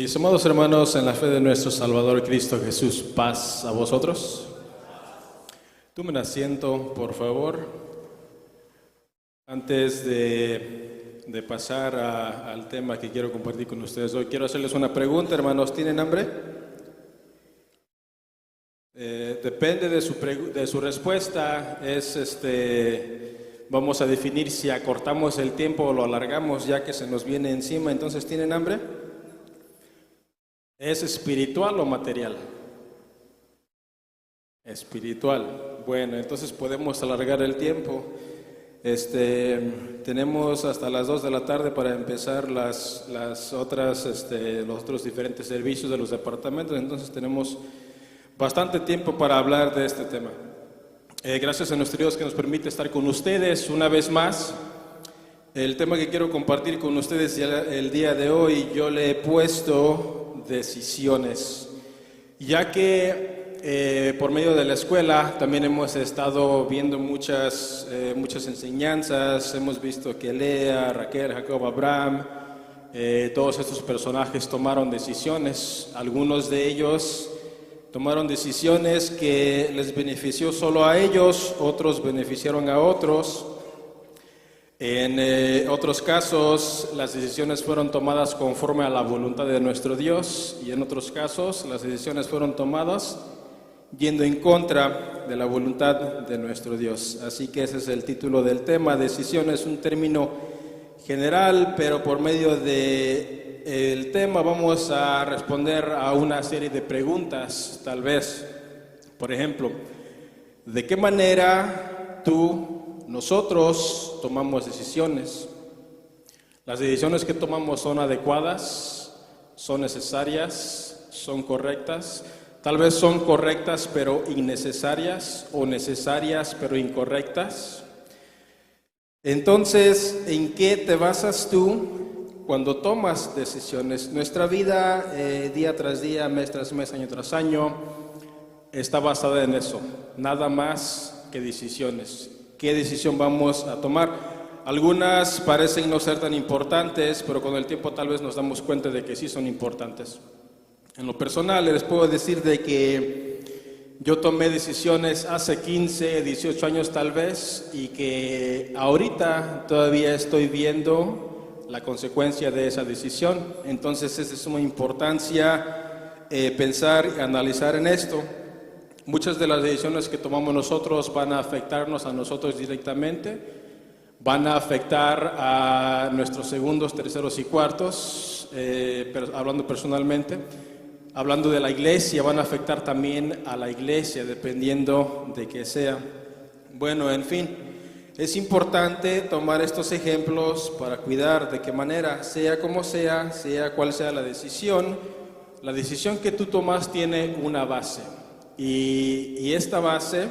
Mis amados hermanos, en la fe de nuestro Salvador Cristo Jesús, paz a vosotros. Tomen asiento, por favor. Antes de pasar al tema que quiero compartir con ustedes hoy, quiero hacerles una pregunta, hermanos. ¿Tienen hambre? Depende de su respuesta. Vamos a definir si acortamos el tiempo o lo alargamos ya que se nos viene encima. Entonces, ¿tienen hambre? ¿Es espiritual o material? Espiritual. Bueno, entonces podemos alargar el tiempo. Tenemos hasta las 2 de la tarde para empezar los otros diferentes servicios de los departamentos. Entonces tenemos bastante tiempo para hablar de este tema. Gracias a nuestro Dios que nos permite estar con ustedes una vez más. El tema que quiero compartir con ustedes el día de hoy, yo le he puesto decisiones, ya que por medio de la escuela también hemos estado viendo muchas enseñanzas. Hemos visto que Lea, Raquel, Jacob, Abraham, todos estos personajes tomaron decisiones. Algunos de ellos tomaron decisiones que les benefició solo a ellos, otros beneficiaron a otros. En otros casos, las decisiones fueron tomadas conforme a la voluntad de nuestro Dios, y en otros casos, las decisiones fueron tomadas yendo en contra de la voluntad de nuestro Dios. Así que ese es el título del tema. Decisión es un término general, pero por medio del tema vamos a responder a una serie de preguntas, tal vez. Por ejemplo, ¿de qué manera nosotros tomamos decisiones? ¿Las decisiones que tomamos son adecuadas? ¿Son necesarias? ¿Son correctas? Tal vez son correctas pero innecesarias, o necesarias pero incorrectas. Entonces, ¿en qué te basas tú cuando tomas decisiones? Nuestra vida, día tras día, mes tras mes, año tras año, está basada en eso, nada más que decisiones. ¿Qué decisión vamos a tomar? Algunas parecen no ser tan importantes, pero con el tiempo tal vez nos damos cuenta de que sí son importantes. En lo personal les puedo decir de que yo tomé decisiones hace 15, 18 años tal vez, y que ahorita todavía estoy viendo la consecuencia de esa decisión. Entonces es de suma importancia pensar y analizar en esto. Muchas de las decisiones que tomamos nosotros van a afectarnos a nosotros directamente, van a afectar a nuestros segundos, terceros y cuartos, pero hablando personalmente. Hablando de la iglesia, van a afectar también a la iglesia, dependiendo de qué sea. Bueno, en fin, es importante tomar estos ejemplos para cuidar de qué manera, sea como sea cual sea la decisión que tú tomas tiene una base. Y esta base,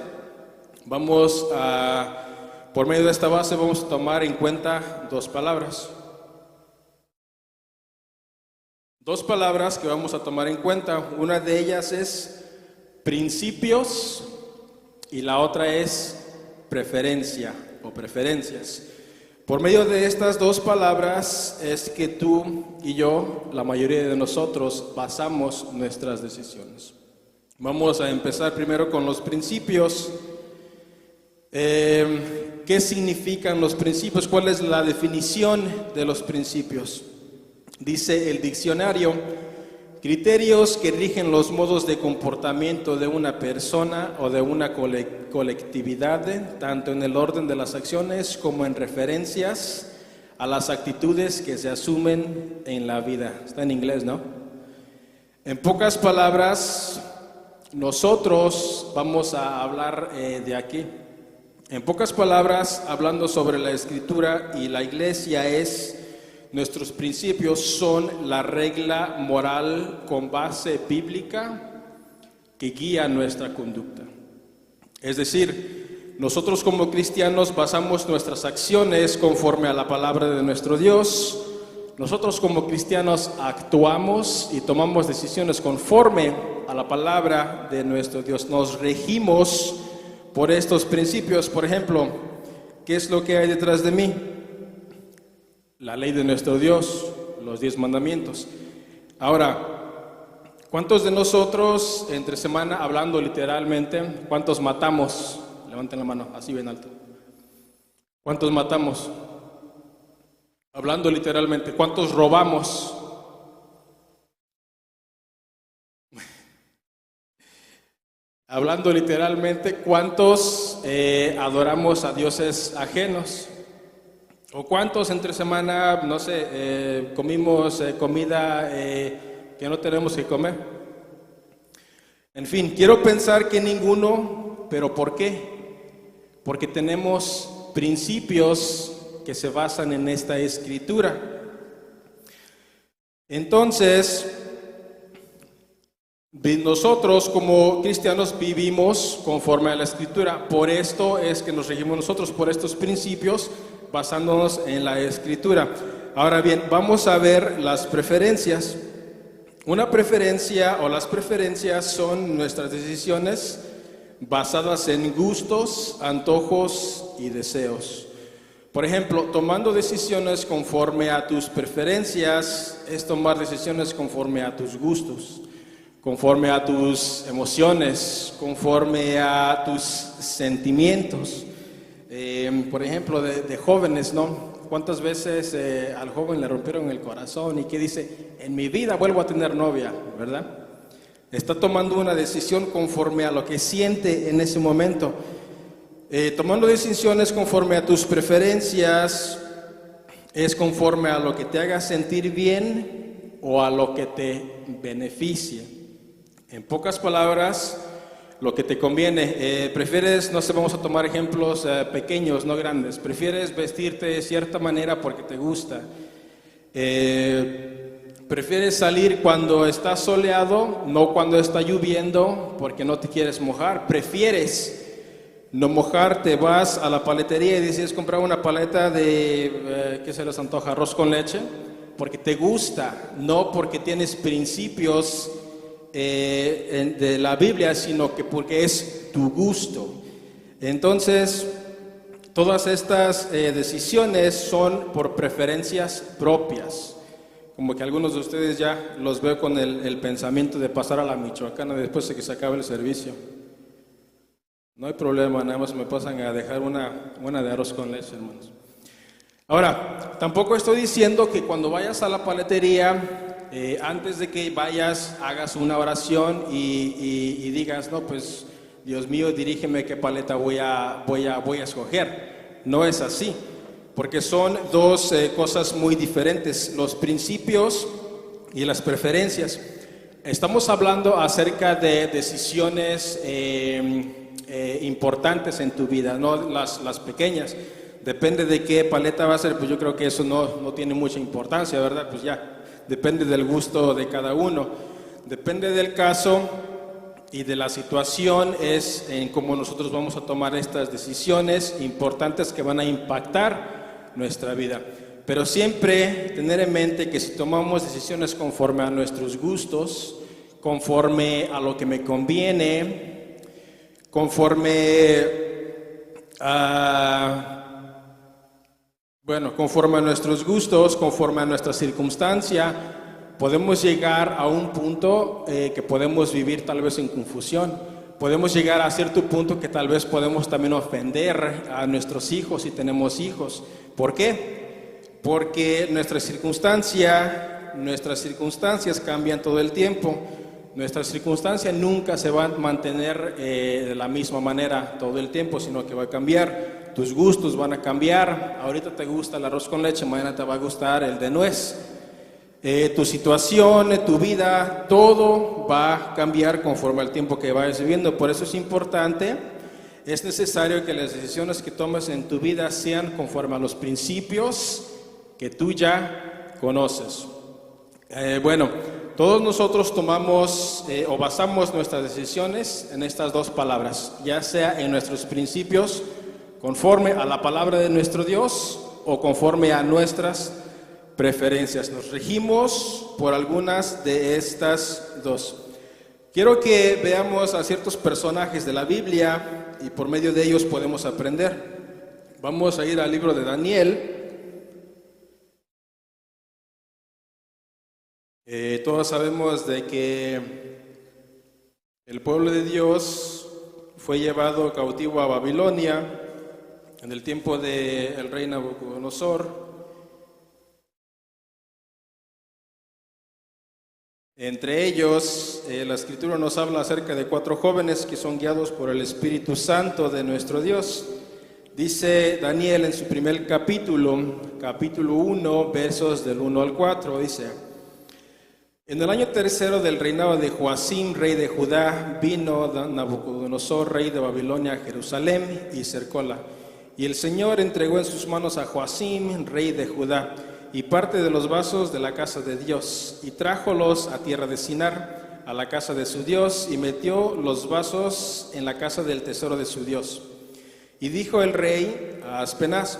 por medio de esta base vamos a tomar en cuenta dos palabras. Dos palabras que vamos a tomar en cuenta. Una de ellas es principios y la otra es preferencia o preferencias. Por medio de estas dos palabras es que tú y yo, la mayoría de nosotros, basamos nuestras decisiones. Vamos a empezar primero con los principios. ¿Qué significan los principios? ¿Cuál es la definición de los principios? Dice el diccionario: criterios que rigen los modos de comportamiento de una persona o de una colectividad, tanto en el orden de las acciones como en referencias a las actitudes que se asumen en la vida. Está en inglés, ¿no? En pocas palabras, nosotros vamos a hablar de aquí. En pocas palabras, hablando sobre la Escritura y la Iglesia, nuestros principios son la regla moral con base bíblica que guía nuestra conducta. Es decir, nosotros como cristianos basamos nuestras acciones conforme a la palabra de nuestro Dios. Nosotros como cristianos actuamos y tomamos decisiones conforme a la palabra de nuestro Dios. Nos regimos por estos principios. Por ejemplo, ¿qué es lo que hay detrás de mí? La ley de nuestro Dios, los 10 mandamientos. Ahora, ¿cuántos de nosotros entre semana, hablando literalmente, cuántos matamos? Levanten la mano, así bien alto. ¿Cuántos matamos? Hablando literalmente, ¿cuántos robamos? Hablando literalmente, ¿cuántos adoramos a dioses ajenos? ¿O cuántos entre semana, no sé, comimos comida que no tenemos que comer? En fin, quiero pensar que ninguno, pero ¿por qué? Porque tenemos principios que se basan en esta escritura. Entonces, nosotros como cristianos vivimos conforme a la escritura. Por esto es que nos regimos nosotros por estos principios, basándonos en la escritura. Ahora bien, vamos a ver las preferencias. Una preferencia o las preferencias son nuestras decisiones basadas en gustos, antojos y deseos. Por ejemplo, tomando decisiones conforme a tus preferencias es tomar decisiones conforme a tus gustos, conforme a tus emociones, conforme a tus sentimientos. Por ejemplo, de jóvenes, ¿no? ¿Cuántas veces al joven le rompieron el corazón y que dice, en mi vida vuelvo a tener novia, ¿verdad? Está tomando una decisión conforme a lo que siente en ese momento. Tomando decisiones conforme a tus preferencias es conforme a lo que te haga sentir bien o a lo que te beneficie. En pocas palabras, lo que te conviene. Prefieres, no sé, vamos a tomar ejemplos pequeños, no grandes. Prefieres vestirte de cierta manera porque te gusta. Prefieres salir cuando está soleado, no cuando está lloviendo, porque no te quieres mojar. Prefieres no mojarte, vas a la paletería y decides comprar una paleta de, ¿qué se les antoja? Arroz con leche, porque te gusta, no porque tienes principios de la Biblia, sino que porque es tu gusto. Entonces, todas estas decisiones son por preferencias propias. Como que algunos de ustedes ya los veo con el pensamiento de pasar a la Michoacana después de que se acabe el servicio. No hay problema, nada más me pasan a dejar una de arroz con leche, hermanos. Ahora, tampoco estoy diciendo que cuando vayas a la paletería, antes de que vayas, hagas una oración y digas, no, pues, Dios mío, dirígeme qué paleta voy a escoger. No es así, porque son dos cosas muy diferentes, los principios y las preferencias. Estamos hablando acerca de decisiones importantes en tu vida, no las pequeñas. Depende de qué paleta va a ser, pues yo creo que eso no tiene mucha importancia, ¿verdad? Pues ya, depende del gusto de cada uno. Depende del caso y de la situación, es en cómo nosotros vamos a tomar estas decisiones importantes que van a impactar nuestra vida. Pero siempre tener en mente que si tomamos decisiones conforme a nuestros gustos, conforme a lo que me conviene, conforme a nuestros gustos, conforme a nuestra circunstancia, podemos llegar a un punto que podemos vivir tal vez en confusión. Podemos llegar a cierto punto que tal vez podemos también ofender a nuestros hijos si tenemos hijos. ¿Por qué? Porque nuestras circunstancias cambian todo el tiempo. Nuestra circunstancia nunca se va a mantener de la misma manera todo el tiempo, sino que va a cambiar. Tus gustos van a cambiar. Ahorita te gusta el arroz con leche, mañana te va a gustar el de nuez. Tu situación, tu vida, todo va a cambiar conforme al tiempo que vayas viviendo. Por eso es importante, es necesario que las decisiones que tomes en tu vida sean conforme a los principios que tú ya conoces. Todos nosotros tomamos o basamos nuestras decisiones en estas dos palabras, ya sea en nuestros principios conforme a la palabra de nuestro Dios o conforme a nuestras preferencias. Nos regimos por algunas de estas dos. Quiero que veamos a ciertos personajes de la Biblia y por medio de ellos podemos aprender. Vamos a ir al libro de Daniel. Todos sabemos de que el pueblo de Dios fue llevado cautivo a Babilonia en el tiempo del rey Nabucodonosor. Entre ellos, la Escritura nos habla acerca de 4 jóvenes que son guiados por el Espíritu Santo de nuestro Dios. Dice Daniel en su primer capítulo 1, versos del 1 al 4, dice: En el año tercero del reinado de Joacim, rey de Judá, vino Nabucodonosor, rey de Babilonia, a Jerusalén y cercóla. Y el Señor entregó en sus manos a Joacim, rey de Judá, y parte de los vasos de la casa de Dios, y trájolos a tierra de Sinar, a la casa de su Dios, y metió los vasos en la casa del tesoro de su Dios. Y dijo el rey a Aspenaz,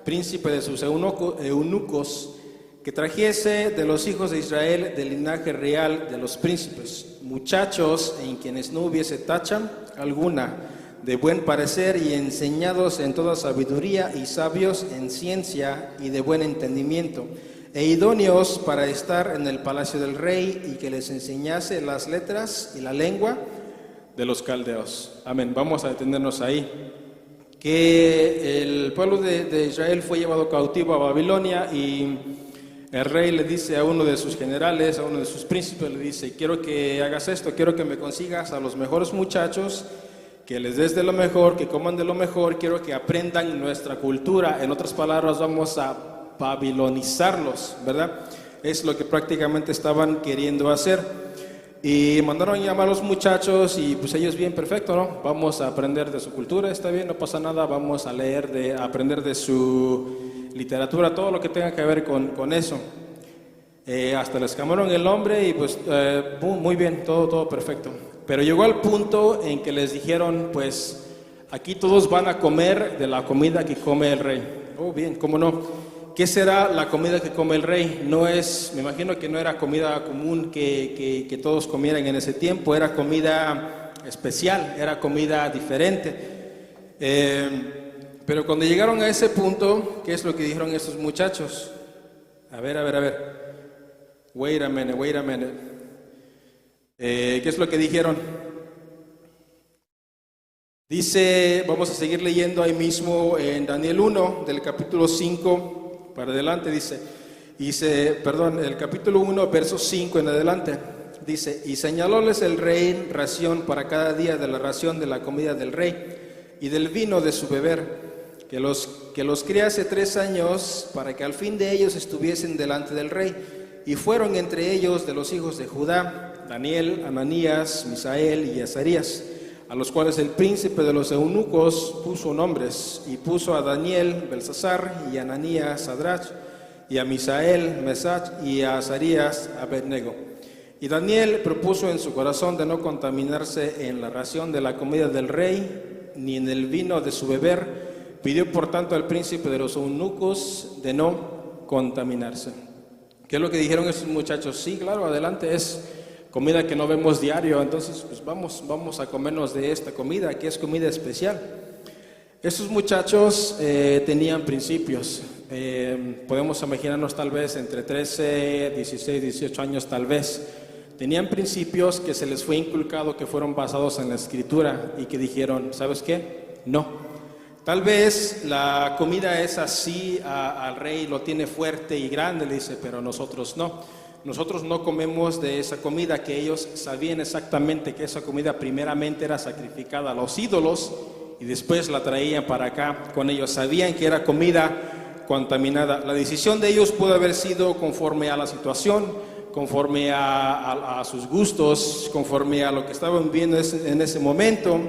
príncipe de sus eunucos, que trajese de los hijos de Israel del linaje real de los príncipes, muchachos en quienes no hubiese tacha alguna, de buen parecer y enseñados en toda sabiduría y sabios en ciencia y de buen entendimiento, e idóneos para estar en el palacio del rey, y que les enseñase las letras y la lengua de los caldeos. Amén. Vamos a detenernos ahí. Que el pueblo de Israel fue llevado cautivo a Babilonia, y el rey le dice a uno de sus generales, a uno de sus príncipes, le dice: quiero que hagas esto, quiero que me consigas a los mejores muchachos, que les des de lo mejor, que coman de lo mejor, quiero que aprendan nuestra cultura. En otras palabras, vamos a babilonizarlos, ¿verdad? Es lo que prácticamente estaban queriendo hacer. Y mandaron llamar a los muchachos, y pues ellos bien, perfecto, ¿no? Vamos a aprender de su cultura, está bien, no pasa nada, vamos a leer, aprender de su literatura, todo lo que tenga que ver con eso. Hasta les cambiaron el nombre y pues muy bien, todo perfecto. Pero llegó al punto en que les dijeron, pues aquí todos van a comer de la comida que come el rey. Oh, bien, ¿cómo no? ¿Qué será la comida que come el rey? No es, me imagino que no era comida común que todos comieran en ese tiempo, era comida especial, era comida diferente. Pero cuando llegaron a ese punto, ¿qué es lo que dijeron estos muchachos? A ver. Wait a minute. ¿Qué es lo que dijeron? Dice, vamos a seguir leyendo ahí mismo en Daniel 1, del capítulo 5 para adelante, dice, el capítulo 1, verso 5 en adelante, dice: y señalóles el rey ración para cada día de la ración de la comida del rey y del vino de su beber, que los criase 3 años, para que al fin de ellos estuviesen delante del rey. Y fueron entre ellos de los hijos de Judá, Daniel, Ananías, Misael y Azarías, a los cuales el príncipe de los eunucos puso nombres, y puso a Daniel, Belsasar, y a Ananías, Sadrach, y a Misael, Mesach, y a Azarías, Abednego. Y Daniel propuso en su corazón de no contaminarse en la ración de la comida del rey, ni en el vino de su beber. Pidió por tanto al príncipe de los eunucos de no contaminarse. ¿Qué es lo que dijeron esos muchachos? Sí, claro, adelante, es comida que no vemos diario, entonces pues vamos a comernos de esta comida, que es comida especial. Esos muchachos tenían principios. Podemos imaginarnos tal vez entre 13, 16, 18 años tal vez. Tenían principios que se les fue inculcado, que fueron basados en la Escritura, y que dijeron, ¿sabes qué? No. Tal vez la comida es así, al rey lo tiene fuerte y grande, le dice, pero nosotros no. Nosotros no comemos de esa comida, que ellos sabían exactamente que esa comida primeramente era sacrificada a los ídolos y después la traían para acá con ellos. Sabían que era comida contaminada. La decisión de ellos pudo haber sido conforme a la situación, conforme a sus gustos, conforme a lo que estaban viendo en ese momento,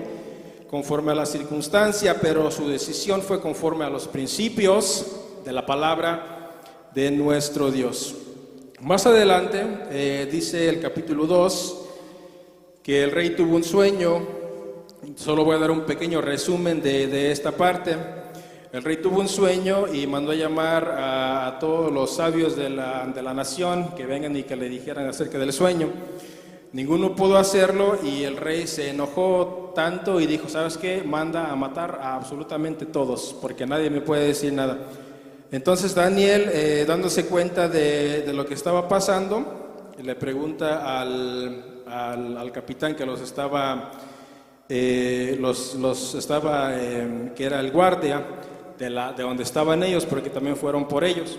conforme a la circunstancia, pero su decisión fue conforme a los principios de la palabra de nuestro Dios. Más adelante dice el capítulo 2 que el rey tuvo un sueño. Solo voy a dar un pequeño resumen de esta parte. El rey tuvo un sueño y mandó a llamar a todos los sabios de la nación que vengan y que le dijeran acerca del sueño. Ninguno pudo hacerlo, y el rey se enojó tanto y dijo, ¿sabes qué? Manda a matar a absolutamente todos, porque nadie me puede decir nada. Entonces Daniel, dándose cuenta de lo que estaba pasando, y le pregunta al capitán que los estaba, que era el guardia de donde estaban ellos, porque también fueron por ellos.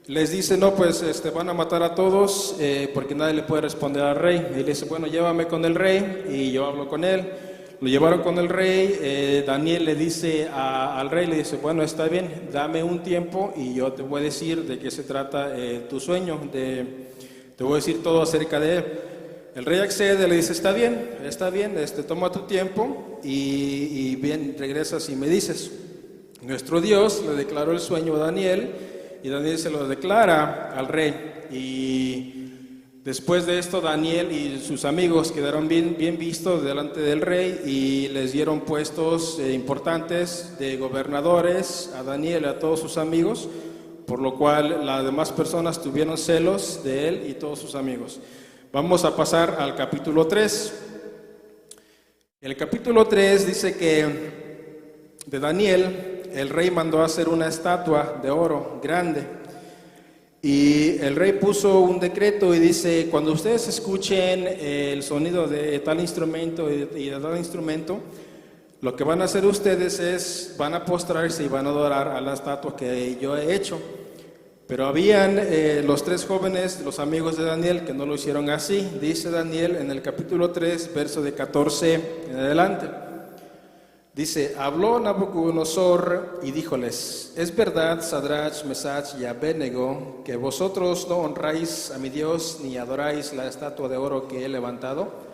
Les dice, no, pues van a matar a todos porque nadie le puede responder al rey. Y le dice, bueno, llévame con el rey y yo hablo con él. Lo llevaron con el rey. Daniel le dice al rey, le dice, bueno, está bien, dame un tiempo y yo te voy a decir de qué se trata tu sueño, te voy a decir todo acerca de él. El rey accede, le dice, está bien, toma tu tiempo y bien, regresas y me dices. Nuestro Dios le declaró el sueño a Daniel y Daniel se lo declara al rey. Y después de esto, Daniel y sus amigos quedaron bien vistos delante del rey y les dieron puestos importantes de gobernadores a Daniel y a todos sus amigos, por lo cual las demás personas tuvieron celos de él y todos sus amigos. Vamos a pasar al capítulo 3. El capítulo 3 dice que de Daniel el rey mandó a hacer una estatua de oro grande y el rey puso un decreto y dice, cuando ustedes escuchen el sonido de tal instrumento y de tal instrumento, lo que van a hacer ustedes es, van a postrarse y van a adorar a la estatua que yo he hecho. Pero habían los tres jóvenes, los amigos de Daniel, que no lo hicieron así. Dice Daniel en el capítulo 3, verso de 14 en adelante. Dice, habló Nabucodonosor y díjoles, es verdad, Sadrach, Mesach y Abednego, que vosotros no honráis a mi Dios ni adoráis la estatua de oro que he levantado.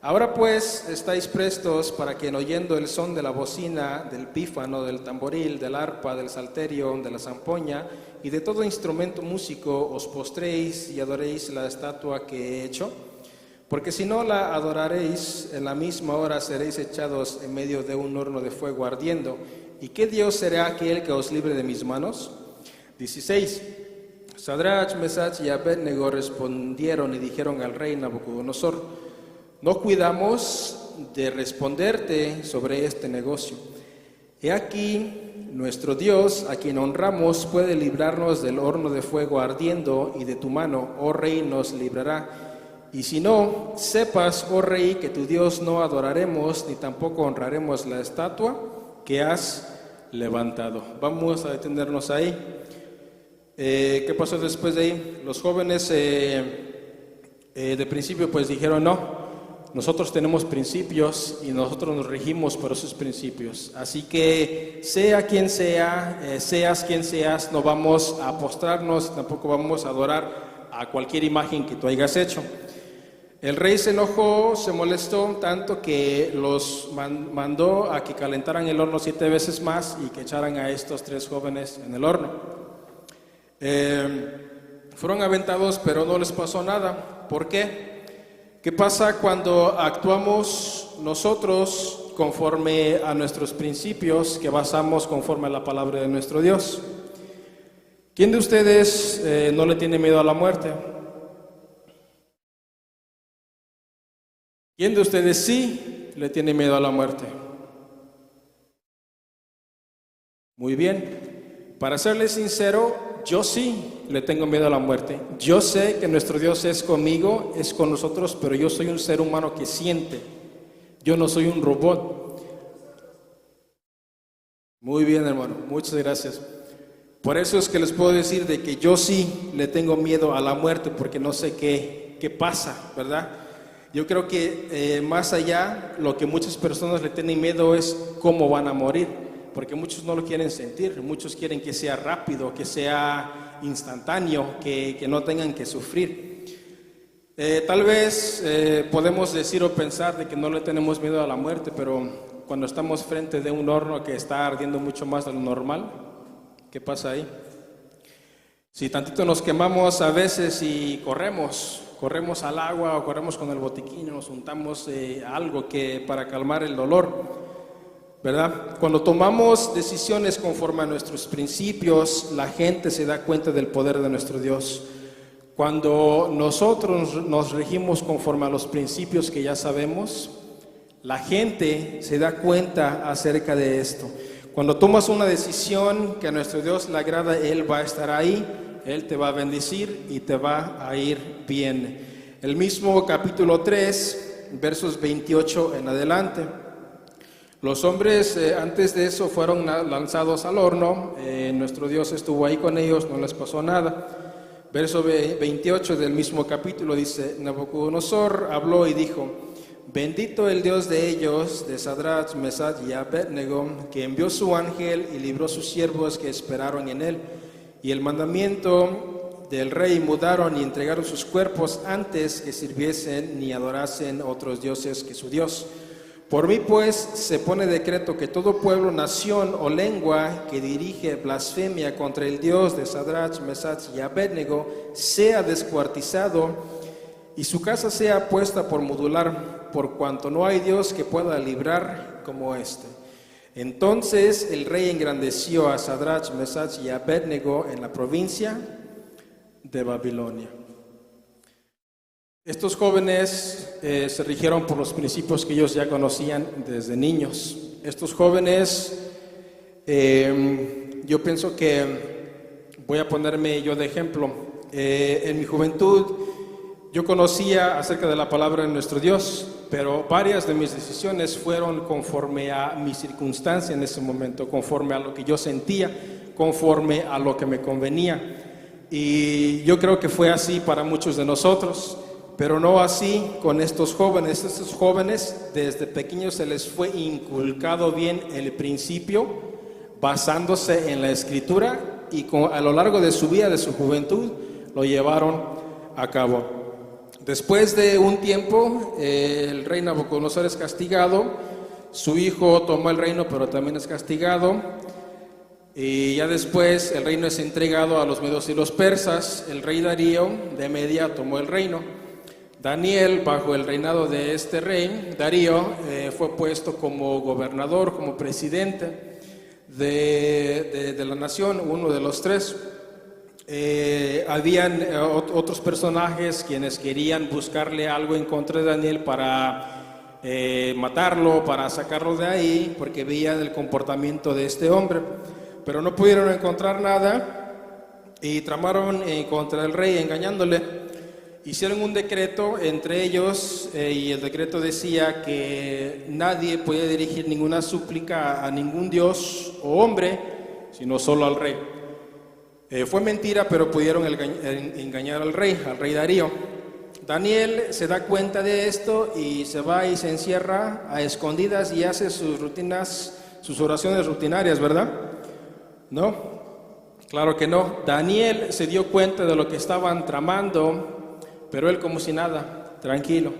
Ahora pues estáis prestos para que en oyendo el son de la bocina, del pífano, del tamboril, del arpa, del salterio, de la zampoña y de todo instrumento músico os postréis y adoréis la estatua que he hecho. Porque si no la adoraréis, en la misma hora seréis echados en medio de un horno de fuego ardiendo. ¿Y qué Dios será aquel que os libre de mis manos? 16. Sadrach, Mesach y Abednego respondieron y dijeron al rey Nabucodonosor, no cuidamos de responderte sobre este negocio. He aquí, nuestro Dios, a quien honramos, puede librarnos del horno de fuego ardiendo y de tu mano, oh rey, nos librará. Y si no, sepas, oh rey, que tu Dios no adoraremos, ni tampoco honraremos la estatua que has levantado. Vamos a detenernos ahí. ¿Qué pasó después de ahí? Los jóvenes de principio pues dijeron, no, nosotros tenemos principios y nosotros nos regimos por esos principios. Así que sea quien sea, seas quien seas, no vamos a postrarnos, tampoco vamos a adorar a cualquier imagen que tú hayas hecho. El rey se enojó, se molestó tanto que los mandó a que calentaran el horno 7 veces más y que echaran a estos 3 jóvenes en el horno. Fueron aventados, pero no les pasó nada. ¿Por qué? ¿Qué pasa cuando actuamos nosotros conforme a nuestros principios que basamos conforme a la palabra de nuestro Dios? ¿Quién de ustedes no le tiene miedo a la muerte? ¿Quién de ustedes sí le tiene miedo a la muerte? Muy bien. Para serles sincero, yo sí le tengo miedo a la muerte. Yo sé que nuestro Dios es conmigo, es con nosotros, pero yo soy un ser humano que siente. Yo no soy un robot. Muy bien, hermano. Muchas gracias. Por eso es que les puedo decir de que yo sí le tengo miedo a la muerte, porque no sé qué pasa, ¿verdad? Yo creo que más allá, lo que muchas personas le tienen miedo es cómo van a morir, porque muchos no lo quieren sentir, muchos quieren que sea rápido, que sea instantáneo, que no tengan que sufrir. Tal vez podemos decir o pensar de que no le tenemos miedo a la muerte, pero cuando estamos frente de un horno que está ardiendo mucho más de lo normal, ¿qué pasa ahí? Si tantito nos quemamos a veces y corremos al agua o corremos con el botiquín, nos untamos algo para calmar el dolor, ¿verdad? Cuando tomamos decisiones conforme a nuestros principios, la gente se da cuenta del poder de nuestro Dios. Cuando nosotros nos regimos conforme a los principios que ya sabemos, la gente se da cuenta acerca de esto. Cuando tomas una decisión que a nuestro Dios le agrada, Él va a estar ahí, Él te va a bendecir y te va a ir bien. El mismo capítulo 3, versos 28 en adelante. Los hombres antes de eso fueron lanzados al horno, nuestro Dios estuvo ahí con ellos, no les pasó nada. Verso 28 del mismo capítulo dice, Nabucodonosor habló y dijo, bendito el Dios de ellos, de Sadrach, Mesach y Abednego, que envió su ángel y libró sus siervos que esperaron en él. Y el mandamiento del rey mudaron y entregaron sus cuerpos antes que sirviesen ni adorasen otros dioses que su Dios. Por mí pues se pone decreto que todo pueblo, nación o lengua que dirige blasfemia contra el Dios de Sadrach, Mesach y Abednego sea descuartizado y su casa sea puesta por modular, por cuanto no hay Dios que pueda librar como este. Entonces el rey engrandeció a Sadrach, Mesach y Abednego en la provincia de Babilonia. Estos jóvenes se rigieron por los principios que ellos ya conocían desde niños. Estos jóvenes, yo pienso que voy a ponerme yo de ejemplo. En mi juventud yo conocía acerca de la palabra de nuestro Dios, pero varias de mis decisiones fueron conforme a mi circunstancia en ese momento, conforme a lo que yo sentía, conforme a lo que me convenía. Y yo creo que fue así para muchos de nosotros. Pero no así con estos jóvenes. Estos jóvenes desde pequeños se les fue inculcado bien el principio, basándose en la Escritura, y a lo largo de su vida, de su juventud, lo llevaron a cabo. Después de un tiempo, el rey Nabucodonosor es castigado, su hijo toma el reino, pero también es castigado, y ya después el reino es entregado a los medos y los persas. El rey Darío de Media tomó el reino. Daniel, bajo el reinado de este rey, Darío, fue puesto como gobernador, como presidente de la nación, uno de los tres. Habían otros personajes quienes querían buscarle algo en contra de Daniel para matarlo, para sacarlo de ahí, porque veían el comportamiento de este hombre. Pero no pudieron encontrar nada y tramaron contra el rey engañándole. Hicieron un decreto entre ellos y el decreto decía que nadie podía dirigir ninguna súplica a ningún dios o hombre, sino solo al rey. Fue mentira, pero pudieron engañar al rey Darío. Daniel se da cuenta de esto y se va y se encierra a escondidas y hace sus rutinas, sus oraciones rutinarias, ¿verdad? ¿No? Claro que no. Daniel se dio cuenta de lo que estaban tramando, pero él como si nada, tranquilo.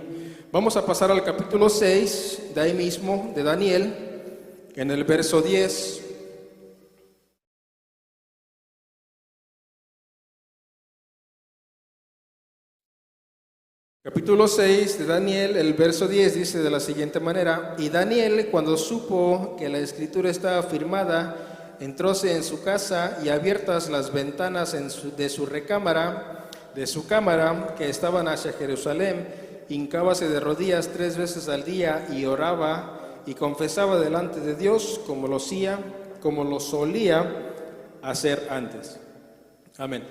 Vamos a pasar al capítulo 6, de ahí mismo, de Daniel, en el verso 10. Capítulo 6 de Daniel, el verso 10 dice de la siguiente manera: y Daniel, cuando supo que la escritura estaba firmada, entróse en su casa y abiertas las ventanas de su cámara, que estaban hacia Jerusalén, hincábase de rodillas 3 veces al día y oraba y confesaba delante de Dios como lo solía hacer antes. Amén.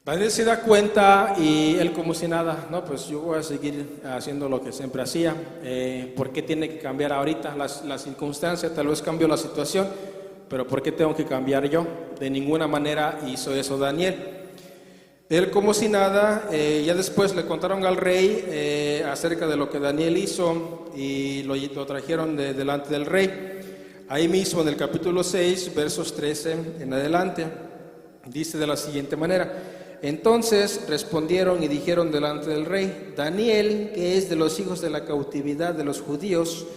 Daniel se da cuenta y él como si nada, no, pues yo voy a seguir haciendo lo que siempre hacía. ¿Por qué tiene que cambiar ahorita la circunstancia? Tal vez cambió la situación, pero ¿por qué tengo que cambiar yo? De ninguna manera hizo eso Daniel. Él como si nada, ya después le contaron al rey acerca de lo que Daniel hizo y lo trajeron delante del rey. Ahí mismo en el capítulo 6, versos 13 en adelante, dice de la siguiente manera: entonces respondieron y dijeron delante del rey: Daniel, que es de los hijos de la cautividad de los judíos,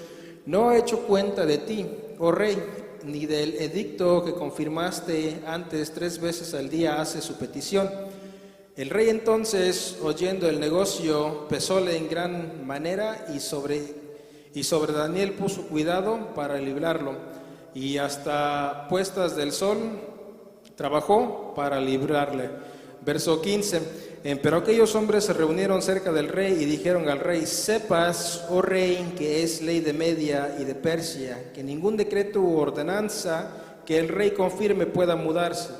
no ha hecho cuenta de ti, oh rey, ni del edicto que confirmaste antes 3 veces al día hace su petición. El rey entonces, oyendo el negocio, pesóle en gran manera y sobre Daniel puso cuidado para librarlo, y hasta puestas del sol trabajó para librarle. Verso 15: pero aquellos hombres se reunieron cerca del rey y dijeron al rey: sepas, oh rey, que es ley de Media y de Persia, que ningún decreto u ordenanza que el rey confirme pueda mudarse.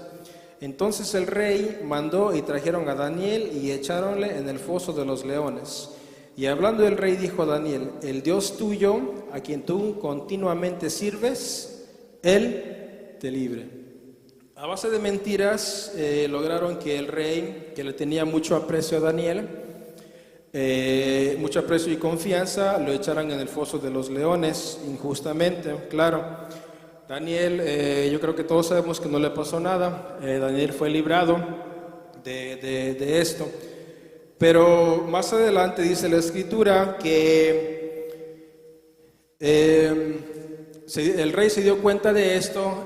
Entonces el rey mandó y trajeron a Daniel y echáronle en el foso de los leones. Y hablando el rey dijo a Daniel: el Dios tuyo, a quien tú continuamente sirves, Él te libre. A base de mentiras lograron que el rey, que le tenía mucho aprecio a Daniel, mucho aprecio y confianza, lo echaran en el foso de los leones injustamente, claro. Daniel, yo creo que todos sabemos que no le pasó nada. Daniel fue librado de esto. Pero más adelante dice la escritura que el rey se dio cuenta de esto,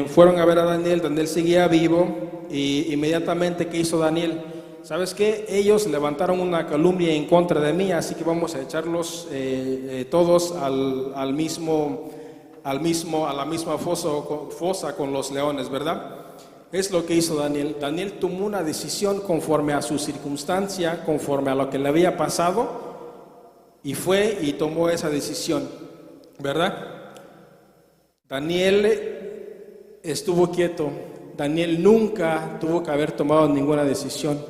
fueron a ver a Daniel, Daniel seguía vivo, y inmediatamente, ¿qué hizo Daniel? ¿Sabes qué? Ellos levantaron una calumnia en contra de mí, así que vamos a echarlos todos a la misma fosa con los leones, ¿verdad? Es lo que hizo Daniel. Daniel tomó una decisión conforme a su circunstancia, conforme a lo que le había pasado, y fue y tomó esa decisión, ¿verdad? Daniel estuvo quieto. Daniel nunca tuvo que haber tomado ninguna decisión.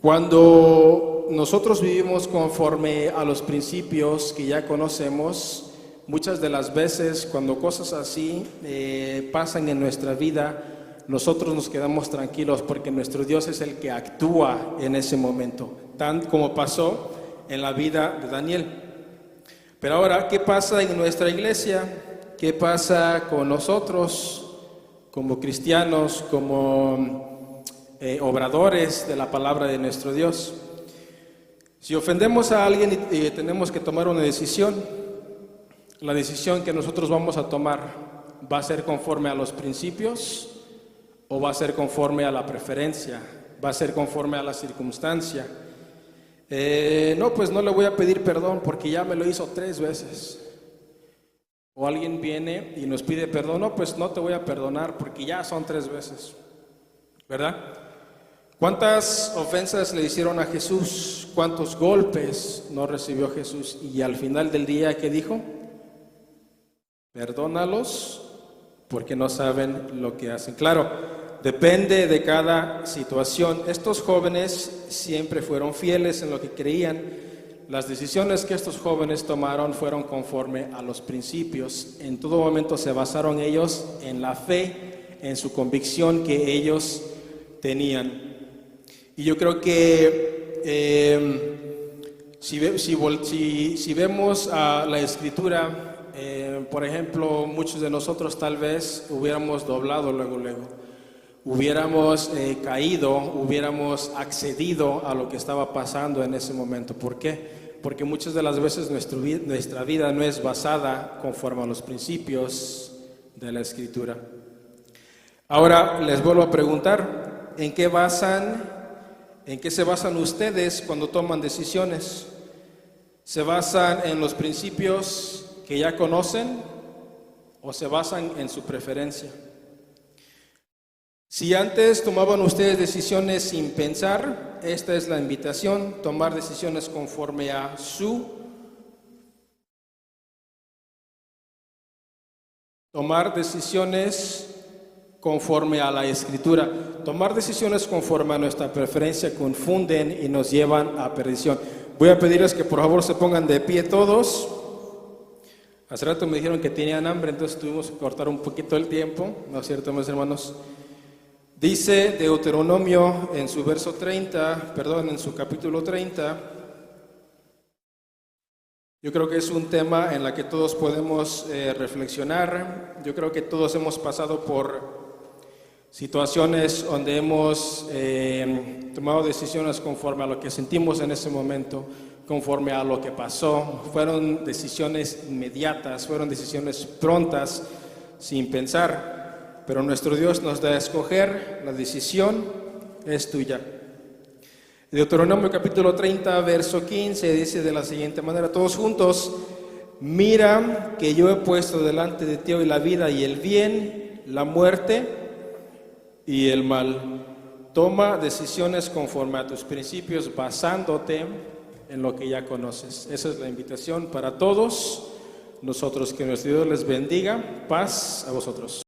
Cuando nosotros vivimos conforme a los principios que ya conocemos, muchas de las veces cuando cosas así pasan en nuestra vida, nosotros nos quedamos tranquilos porque nuestro Dios es el que actúa en ese momento, tan como pasó en la vida de Daniel. Pero ahora, ¿qué pasa en nuestra iglesia? ¿Qué pasa con nosotros como cristianos, como obradores de la palabra de nuestro Dios? Si ofendemos a alguien y tenemos que tomar una decisión, la decisión que nosotros vamos a tomar va a ser conforme a los principios o va a ser conforme a la preferencia, va a ser conforme a la circunstancia. No, pues no le voy a pedir perdón porque ya me lo hizo 3 veces. O alguien viene y nos pide perdón, no, pues no te voy a perdonar porque ya son 3 veces, ¿verdad? ¿Cuántas ofensas le hicieron a Jesús? ¿Cuántos golpes no recibió Jesús? Y al final del día, ¿qué dijo? Perdónalos porque no saben lo que hacen. Claro, depende de cada situación. Estos jóvenes siempre fueron fieles en lo que creían. Las decisiones que estos jóvenes tomaron fueron conforme a los principios. En todo momento se basaron ellos en la fe, en su convicción que ellos tenían. Y yo creo que si vemos a la Escritura, por ejemplo, muchos de nosotros tal vez hubiéramos doblado luego, hubiéramos caído, hubiéramos accedido a lo que estaba pasando en ese momento. ¿Por qué? Porque muchas de las veces nuestra vida no es basada conforme a los principios de la Escritura. Ahora les vuelvo a preguntar, ¿en qué se basan ustedes cuando toman decisiones? ¿Se basan en los principios que ya conocen o se basan en su preferencia? Si antes tomaban ustedes decisiones sin pensar, esta es la invitación: tomar decisiones conforme a tomar decisiones conforme a la Escritura. Tomar decisiones conforme a nuestra preferencia confunden y nos llevan a perdición. Voy a pedirles que por favor se pongan de pie todos. Hace rato me dijeron que tenían hambre, entonces tuvimos que cortar un poquito el tiempo, ¿no es cierto, mis hermanos? Dice Deuteronomio en su en su capítulo 30. Yo creo que es un tema en el que todos podemos reflexionar. Yo creo que todos hemos pasado por situaciones donde hemos tomado decisiones conforme a lo que sentimos en ese momento, conforme a lo que pasó. Fueron decisiones inmediatas, fueron decisiones prontas, sin pensar, pero nuestro Dios nos da a escoger, la decisión es tuya. Deuteronomio capítulo 30, verso 15 dice de la siguiente manera, todos juntos: mira que yo he puesto delante de ti hoy la vida y el bien, la muerte y el mal. Toma decisiones conforme a tus principios, basándote en lo que ya conoces. Esa es la invitación para todos nosotros. Que nuestro Dios les bendiga. Paz a vosotros.